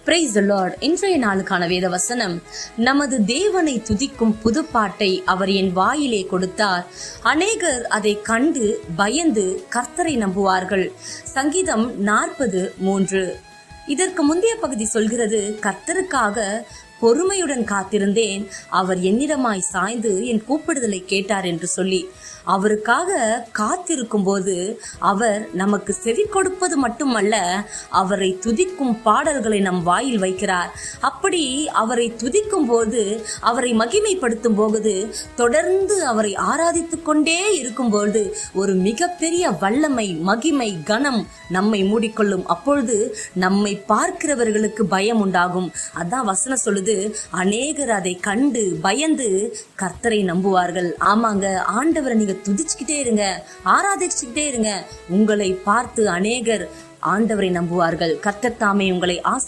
Praise the Lord. இன்றைய நாளுக்கான வேத வசனம், நமது தேவனை துதிக்கும் புதுப்பாட்டை அவர் என் வாயிலே கொடுத்தார். அநேகர் அதை கண்டு பயந்து கர்த்தரை நம்புவார்கள். சங்கீதம் 40:3. இதற்கு முந்தைய பகுதி சொல்கிறது, கர்த்தருக்காக பொறுமையுடன் காத்திருந்தேன், அவர் என்னிடமாய் சாய்ந்து என் கூப்பிடுதலை கேட்டார் என்று சொல்லி. அவருக்காக காத்திருக்கும் போது அவர் நமக்கு செவி கொடுப்பது மட்டுமல்ல, அவரை துதிக்கும் பாடல்களை நம் வாயில் வைக்கிறார். அப்படி அவரை துதிக்கும் போது, அவரை மகிமைப்படுத்தும் போது, தொடர்ந்து அவரை ஆராதித்துக் கொண்டே இருக்கும்போது ஒரு மிகப்பெரிய வல்லமை, மகிமை, கனம் நம்மை மூடிக்கொள்ளும். அப்பொழுது நம்மை பார்க்கிறவர்களுக்கு பயம் உண்டாகும். அதான் வசனம் சொல்லுது, அநேகர் அதை கண்டு பயந்து கர்த்தரை நம்புவார்கள். ஆமாங்க, ஆண்டவரை நீங்க துதிச்சுக்கிட்டே இருங்க, ஆராதிச்சுக்கிட்டே இருங்க. உங்களை பார்த்து அநேகர் ஆண்டவரை நம்புவார்கள். கர்த்தர் தாமே உங்களை